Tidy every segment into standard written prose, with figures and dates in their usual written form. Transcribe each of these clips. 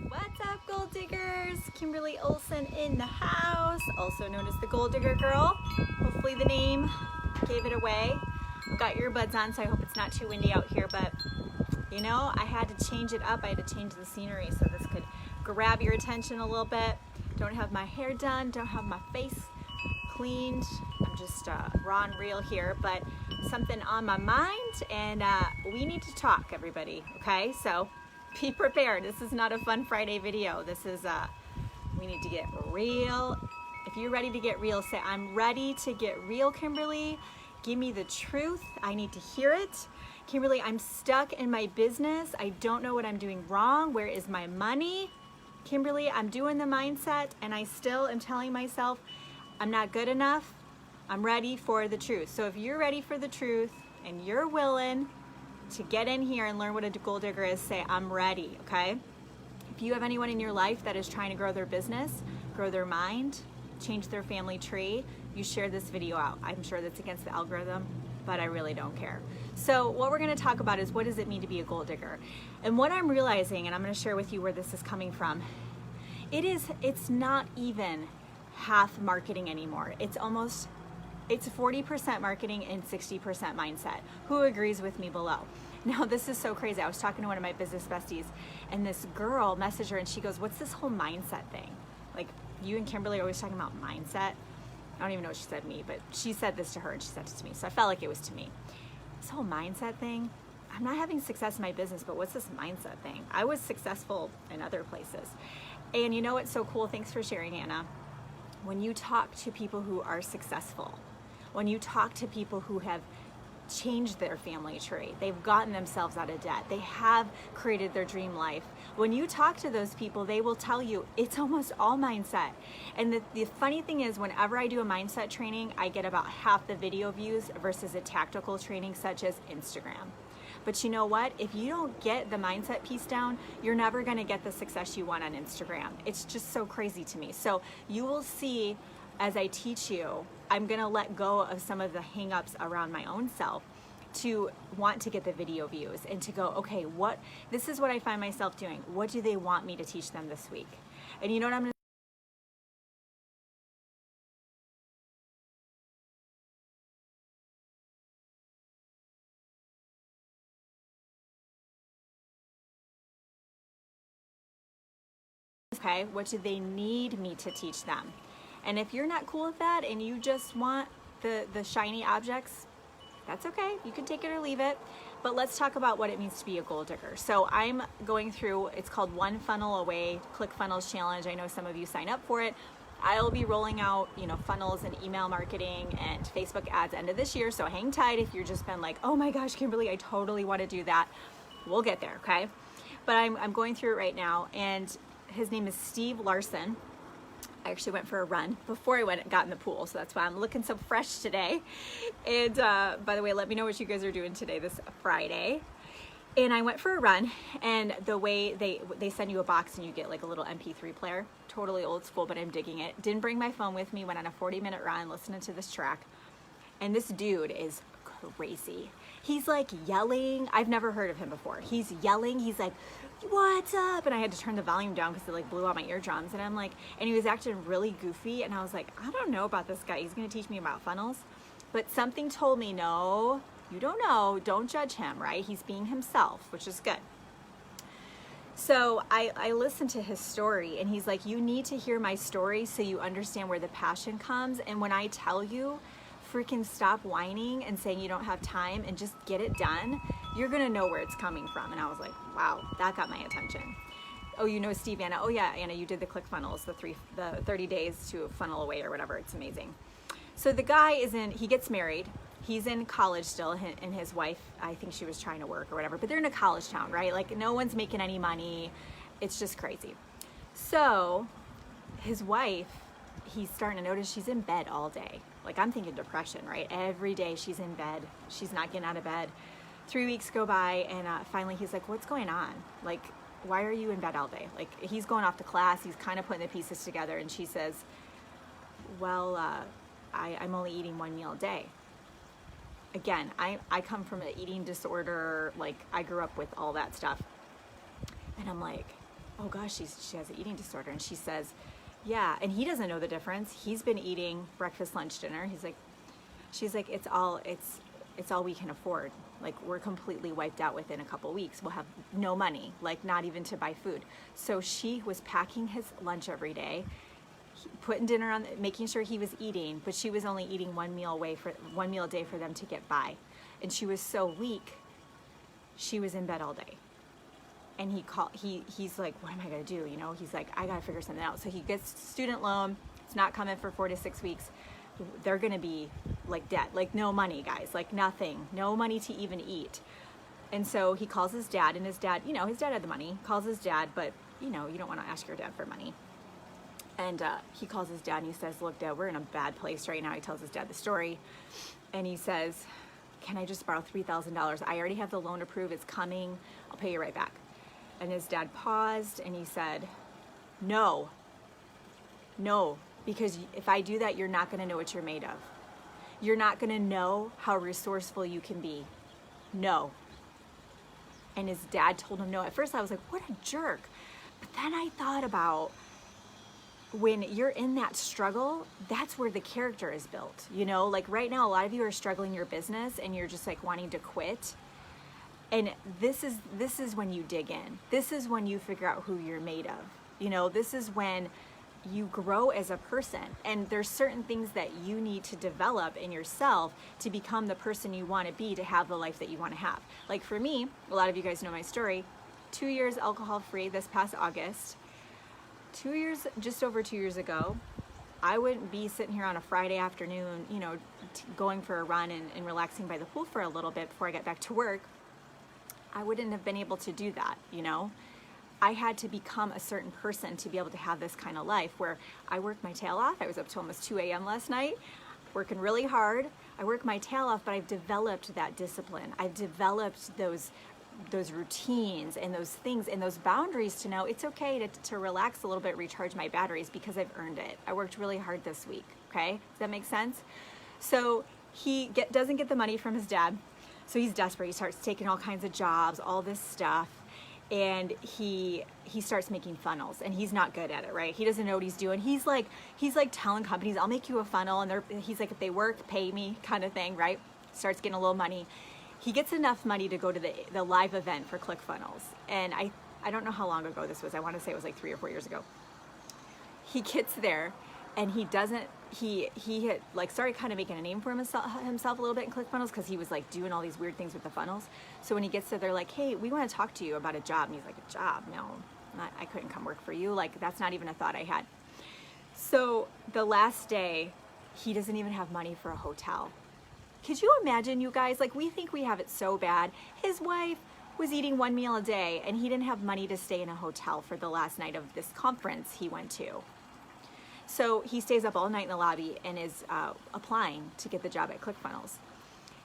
What's up, gold diggers? Kimberly Olson in the house, also known as the Gold Digger Girl. Hopefully the name gave it away. I've got earbuds on, so I hope it's not too windy out here, but you know, I had to change it up. I had to change the scenery so this could grab your attention a little bit. Don't have my hair done, don't have my face cleaned. I'm just raw and real here, but something on my mind, and we need to talk, everybody, okay? So be prepared. This is not a fun Friday video. This is, we need to get real. If you're ready to get real, say, I'm ready to get real, Kimberly. Give me the truth. I need to hear it. Kimberly, I'm stuck in my business. I don't know what I'm doing wrong. Where is my money? Kimberly, I'm doing the mindset and I still am telling myself I'm not good enough. I'm ready for the truth. So if you're ready for the truth and you're willing to get in here and learn what a gold digger is, say, I'm ready, okay? If you have anyone in your life that is trying to grow their business, grow their mind, change their family tree, you share this video out. I'm sure that's against the algorithm, but I really don't care. So what we're gonna talk about is, what does it mean to be a gold digger? And what I'm realizing, and I'm gonna share with you where this is coming from, it's not even half marketing anymore. It's 40% marketing and 60% mindset. Who agrees with me below? Now, this is so crazy. I was talking to one of my business besties, and this girl messaged her, and she goes, what's this whole mindset thing? Like, you and Kimberly are always talking about mindset. I don't even know what she said to me, but she said this to her, and she said it to me, so I felt like it was to me. This whole mindset thing, I'm not having success in my business, but what's this mindset thing? I was successful in other places. And you know what's so cool? Thanks for sharing, Anna. When you talk to people who are successful, when you talk to people who have changed their family tree, they've gotten themselves out of debt, they have created their dream life, when you talk to those people, they will tell you it's almost all mindset. And the funny thing is, whenever I do a mindset training, I get about half the video views versus a tactical training such as Instagram. But you know what? If you don't get the mindset piece down, you're never going to get the success you want on Instagram. It's just so crazy to me. So you will see, as I teach you, I'm going to let go of some of the hang-ups around my own self to want to get the video views and to go, okay, this is what I find myself doing. What do they want me to teach them this week? And you know what I'm going to okay, what do they need me to teach them? And if you're not cool with that and you just want the shiny objects, that's okay. You can take it or leave it. But let's talk about what it means to be a gold digger. So I'm going through, it's called One Funnel Away ClickFunnels Challenge. I know some of you sign up for it. I'll be rolling out, funnels and email marketing and Facebook ads end of this year. So hang tight if you've just been like, oh my gosh, Kimberly, I totally want to do that. We'll get there, okay? But I'm going through it right now, and his name is Steve Larson. I actually went for a run before I got in the pool, so that's why I'm looking so fresh today. And by the way, let me know what you guys are doing today, this Friday. And I went for a run, and the way they send you a box and you get like a little MP3 player, totally old school, but I'm digging it. Didn't bring my phone with me, went on a 40-minute run listening to this track. And this dude is crazy. He's like yelling. I've never heard of him before. He's yelling. He's like, what's up? And I had to turn the volume down because it like blew out my eardrums. And I'm like, and he was acting really goofy. And I was like, I don't know about this guy. He's going to teach me about funnels. But something told me, no, you don't know. Don't judge him, right? He's being himself, which is good. So I listened to his story, and he's like, you need to hear my story so you understand where the passion comes. And when I tell you, freaking stop whining and saying you don't have time and just get it done, you're gonna know where it's coming from. And I was like, wow, that got my attention. Oh, you know Steve, Anna? Oh yeah, Anna, you did the ClickFunnels, the 30 days to funnel away or whatever. It's amazing. So the guy he gets married. He's in college still, and his wife, I think she was trying to work or whatever, but they're in a college town, right? Like no one's making any money. It's just crazy. So his wife, he's starting to notice she's in bed all day. Like I'm thinking depression, right? Every day she's in bed. She's not getting out of bed. 3 weeks go by, and finally he's like, what's going on? Like, why are you in bed all day? Like he's going off to class. He's kind of putting the pieces together, and she says, well, I'm only eating one meal a day. Again, I come from an eating disorder. Like I grew up with all that stuff. And I'm like, oh gosh, she has an eating disorder. And she says, yeah. And he doesn't know the difference. He's been eating breakfast, lunch, dinner. She's like, it's all we can afford. Like, we're completely wiped out within a couple weeks. We'll have no money, like not even to buy food. So she was packing his lunch every day, putting dinner on, making sure he was eating, but she was only eating one meal a day for them to get by. And she was so weak, she was in bed all day. And he's like, what am I gonna do? You know, he's like, I gotta figure something out. So he gets student loan. It's not coming for 4 to 6 weeks. They're gonna be like debt, like no money, guys, like nothing, no money to even eat. And so he calls his dad, and his dad, you know, his dad had the money, calls his dad, but you know, you don't want to ask your dad for money. And he calls his dad and he says, look, Dad, we're in a bad place right now. He tells his dad the story, and he says, can I just borrow $3,000? I already have the loan approved, it's coming, I'll pay you right back. And his dad paused and he said, no, because if I do that, you're not gonna know what you're made of. You're not gonna know how resourceful you can be. No. And his dad told him no. At first I was like, what a jerk. But then I thought about, when you're in that struggle, that's where the character is built. You know, like right now, a lot of you are struggling your business and you're just like wanting to quit. And this is when you dig in. This is when you figure out who you're made of. You know, this is when you grow as a person, and there's certain things that you need to develop in yourself to become the person you want to be, to have the life that you want to have. Like for me, a lot of you guys know my story, 2 years alcohol free this past August. 2 years, just over 2 years ago, I wouldn't be sitting here on a Friday afternoon, you know, going for a run and relaxing by the pool for a little bit before I get back to work. I wouldn't have been able to do that, you know. I had to become a certain person to be able to have this kind of life where I worked my tail off. I was up to almost 2 a.m. last night, working really hard. I work my tail off, but I've developed that discipline. I've developed those routines and those things and those boundaries to know it's okay to relax a little bit, recharge my batteries, because I've earned it. I worked really hard this week, okay? Does that make sense? So he doesn't get the money from his dad, so he's desperate. He starts taking all kinds of jobs, all this stuff. And he starts making funnels, and he's not good at it, right? He doesn't know what he's doing. He's like telling companies, I'll make you a funnel, and he's like, if they work, pay me, kind of thing, right? Starts getting a little money. He gets enough money to go to the live event for ClickFunnels. And I don't know how long ago this was. I want to say it was like 3 or 4 years ago. He gets there, and he had like started kind of making a name for himself a little bit in ClickFunnels, because he was like doing all these weird things with the funnels. So when he gets there, they're like, hey, we want to talk to you about a job. And he's like, a job? No, I couldn't come work for you. Like, that's not even a thought I had. So the last day, he doesn't even have money for a hotel. Could you imagine, you guys? Like, we think we have it so bad. His wife was eating 1 meal a day, and he didn't have money to stay in a hotel for the last night of this conference he went to. So he stays up all night in the lobby and is applying to get the job at ClickFunnels.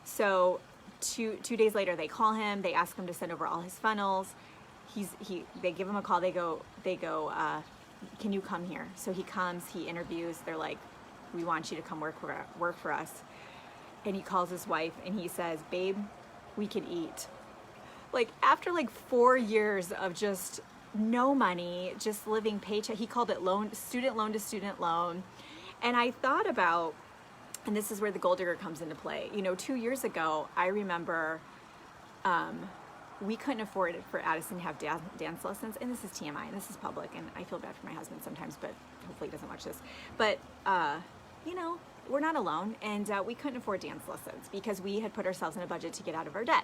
So two days later, they call him. They ask him to send over all his funnels. They give him a call. They go, can you come here? So he comes. He interviews. They're like, we want you to come work for us. And he calls his wife and he says, babe, we can eat. Like, after like 4 years of just no money, just living paycheck. He called it student loan to student loan. And I thought about, and this is where the gold digger comes into play. You know, 2 years ago, I remember we couldn't afford it for Addison to have dance lessons. And this is TMI, and this is public, and I feel bad for my husband sometimes, but hopefully he doesn't watch this. But, you know, we're not alone, and we couldn't afford dance lessons because we had put ourselves in a budget to get out of our debt.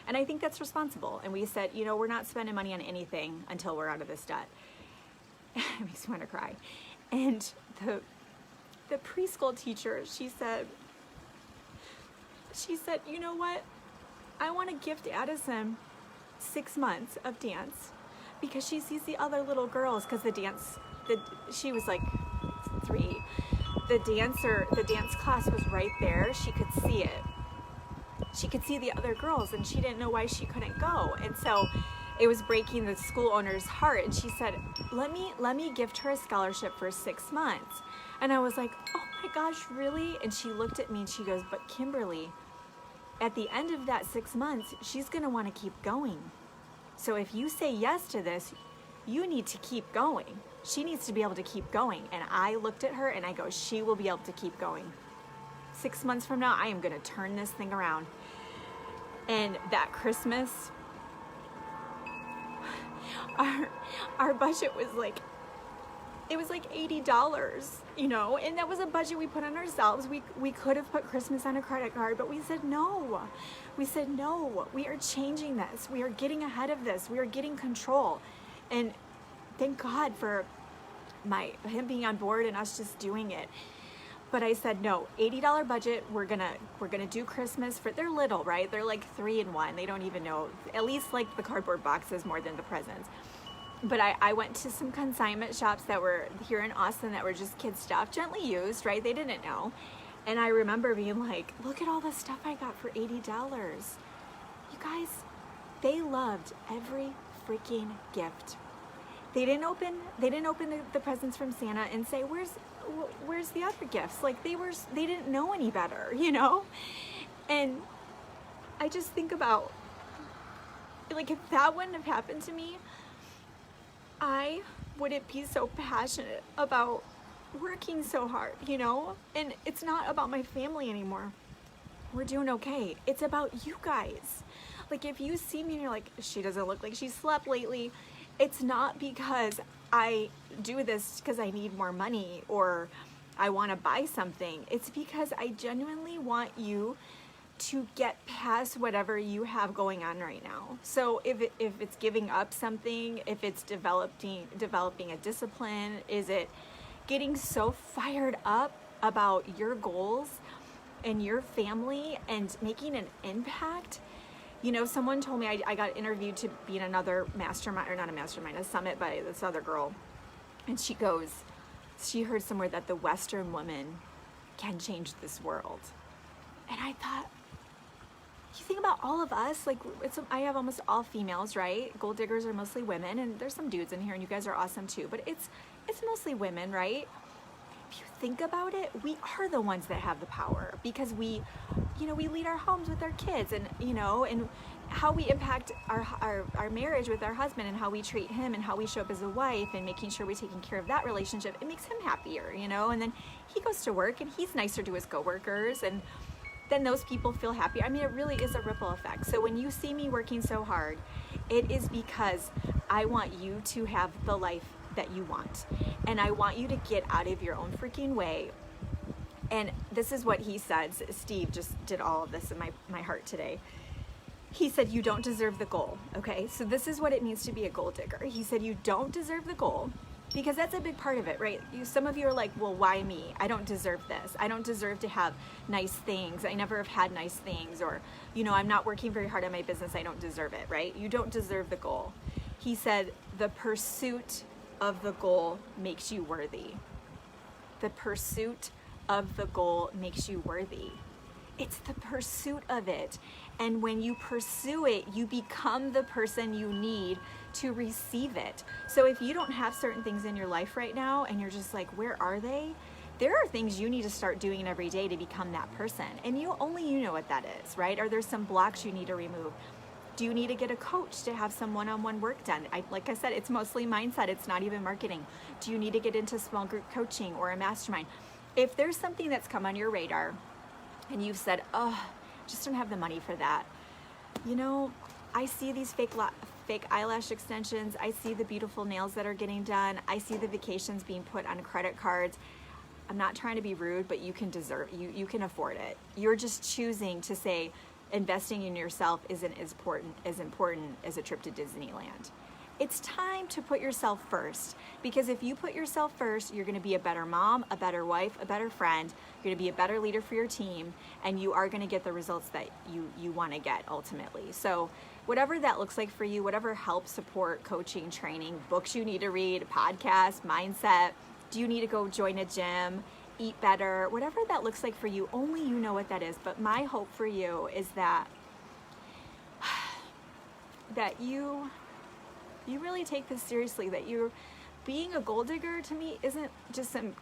And I think that's responsible. And we said, you know, we're not spending money on anything until we're out of this debt. It makes me want to cry. And the preschool teacher, she said, you know what? I want to gift Addison 6 months of dance because she sees the other little girls, because she was like 3. The dance class was right there. She could see it. She could see the other girls, and she didn't know why she couldn't go. And so it was breaking the school owner's heart. And she said, let me gift her a scholarship for 6 months. And I was like, oh my gosh, really? And she looked at me and she goes, but Kimberly, at the end of that 6 months, she's going to want to keep going. So if you say yes to this, you need to keep going. She needs to be able to keep going. And I looked at her and I go, she will be able to keep going. 6 months from now, I am going to turn this thing around. And that Christmas, our budget was like, it was like $80, you know, and that was a budget we put on ourselves. We could have put Christmas on a credit card, but we said no. We said no, we are changing this. We are getting ahead of this. We are getting control. And thank God for him being on board and us just doing it. But I said, no, $80 budget, we're gonna do Christmas for, they're little, right? They're like 3 in 1. They don't even know, at least like the cardboard boxes more than the presents. But I went to some consignment shops that were here in Austin that were just kid stuff, gently used, right? They didn't know. And I remember being like, look at all the stuff I got for $80. You guys, they loved every freaking gift. They didn't open the presents from Santa and say, where's the other gifts? Like they didn't know any better, you know? And I just think about, like, if that wouldn't have happened to me, I wouldn't be so passionate about working so hard, you know? And it's not about my family anymore. We're doing okay. It's about you guys. Like, if you see me and you're like, she doesn't look like she slept lately, it's not because I do this because I need more money or I want to buy something. It's because I genuinely want you to get past whatever you have going on right now. So if it's giving up something, if it's developing a discipline, is it getting so fired up about your goals and your family and making an impact? You know, someone told me I got interviewed to be in another mastermind, or not a mastermind, a summit by this other girl. And she heard somewhere that the Western woman can change this world. And I thought, you think about all of us, like I have almost all females, right? Gold diggers are mostly women, and there's some dudes in here and you guys are awesome too, but it's mostly women, right? If you think about it, we are the ones that have the power because we lead our homes with our kids and, you know, and how we impact our marriage with our husband and how we treat him and how we show up as a wife and making sure we're taking care of that relationship. It makes him happier, you know, and then he goes to work and he's nicer to his coworkers and then those people feel happy. I mean, it really is a ripple effect. So when you see me working so hard, it is because I want you to have the life that you want. And I want you to get out of your own freaking way. And this is what he said. Steve just did all of this in my heart today. He said, you don't deserve the goal. Okay, so this is what it means to be a gold digger. He said, you don't deserve the goal. Because that's a big part of it, right? Some of you are like, well, why me? I don't deserve this. I don't deserve to have nice things. I never have had nice things. Or, you know, I'm not working very hard on my business. I don't deserve it, right? You don't deserve the goal. He said, the pursuit of the goal makes you worthy. The pursuit of the goal makes you worthy. It's the pursuit of it. And when you pursue it, you become the person you need to receive it. So if you don't have certain things in your life right now and you're just like, where are they? There are things you need to start doing every day to become that person. And you know what that is, right? Are there some blocks you need to remove? Do you need to get a coach to have some one-on-one work done? Like I said, it's mostly mindset. It's not even marketing. Do you need to get into small group coaching or a mastermind? If there's something that's come on your radar and you've said, oh, just don't have the money for that. You know, I see these fake eyelash extensions. I see the beautiful nails that are getting done. I see the vacations being put on credit cards. I'm not trying to be rude, but you can afford it. You're just choosing to say investing in yourself isn't as important as a trip to Disneyland. It's time to put yourself first, because if you put yourself first, you're going to be a better mom, a better wife, a better friend. You're going to be a better leader for your team, and you are going to get the results that you want to get ultimately. So whatever that looks like for you, whatever help, support, coaching, training, books you need to read, podcast, mindset, do you need to go join a gym, eat better, whatever that looks like for you, only you know what that is. But my hope for you is that you really take this seriously, that you're being a gold digger. To me, isn't just some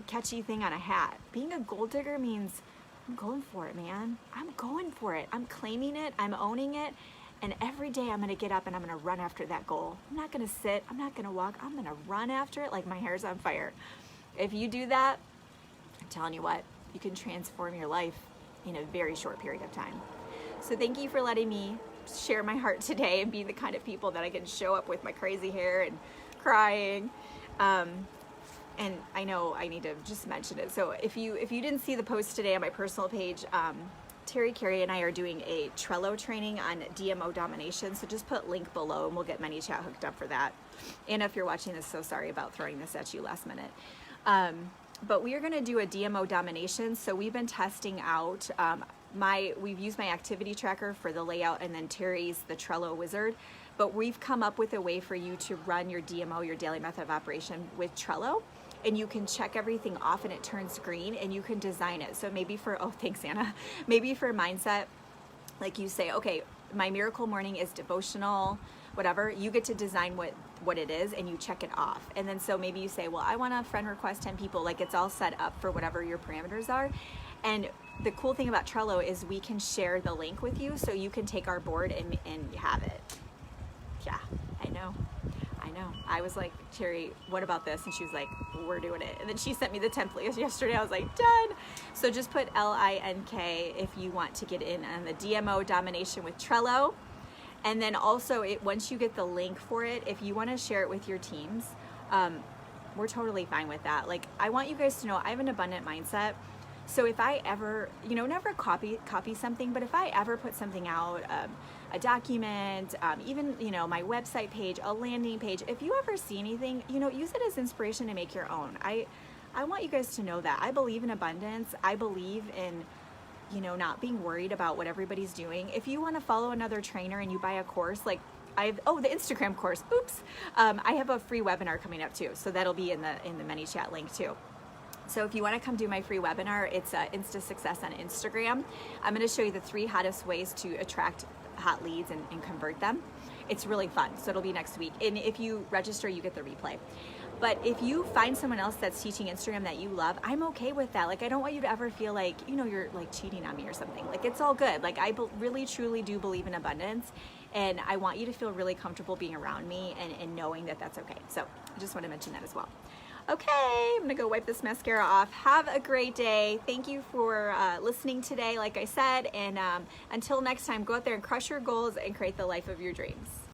catchy thing on a hat. Being a gold digger means I'm going for it, man. I'm going for it. I'm claiming it. I'm owning it. And every day I'm gonna get up and I'm gonna run after that goal. I'm not gonna sit, I'm not gonna walk, I'm gonna run after it like my hair's on fire. If you do that, I'm telling you what, you can transform your life in a very short period of time. So thank you for letting me share my heart today and be the kind of people that I can show up with my crazy hair and crying. And I know I need to just mention it. So if you didn't see the post today on my personal page, Terry, Carey, and I are doing a Trello training on DMO Domination. So just put link below and we'll get ManyChat hooked up for that. And if you're watching this, so sorry about throwing this at you last minute. But we are going to do a DMO Domination. So we've been testing out, we've used my activity tracker for the layout, and then Terry's the Trello wizard. But we've come up with a way for you to run your DMO, your daily method of operation, with Trello. And you can check everything off and it turns green, and you can design it. So maybe for, oh, thanks, Anna. Maybe for mindset, like you say, okay, my miracle morning is devotional, whatever. You get to design what it is and you check it off. And then so maybe you say, well, I want to friend request 10 people. Like it's all set up for whatever your parameters are. And the cool thing about Trello is we can share the link with you, so you can take our board and have it. Yeah, I know. I was like, Terry, what about this? And she was like, we're doing it. And then she sent me the template yesterday. I was like, done. So just put LINK if you want to get in on the DMO Domination with Trello. And then also, once you get the link for it, if you want to share it with your teams, we're totally fine with that. Like, I want you guys to know I have an abundant mindset. So if I ever, never copy something, but if I ever put something out, a document, even, my website page, a landing page, if you ever see anything, use it as inspiration to make your own. I want you guys to know that I believe in abundance. I believe in, not being worried about what everybody's doing. If you want to follow another trainer and you buy a course, like the Instagram course, oops, I have a free webinar coming up too. So that'll be in the ManyChat link too. So if you want to come do my free webinar, it's Insta Success on Instagram. I'm going to show you the 3 hottest ways to attract hot leads and convert them. It's really fun. So it'll be next week. And if you register, you get the replay. But if you find someone else that's teaching Instagram that you love, I'm okay with that. Like, I don't want you to ever feel like, you're like cheating on me or something. Like, it's all good. Like, I really, truly do believe in abundance. And I want you to feel really comfortable being around me and knowing that that's okay. So I just want to mention that as well. Okay, I'm gonna go wipe this mascara off. Have a great day. Thank you for listening today, like I said, and until next time, go out there and crush your goals and create the life of your dreams.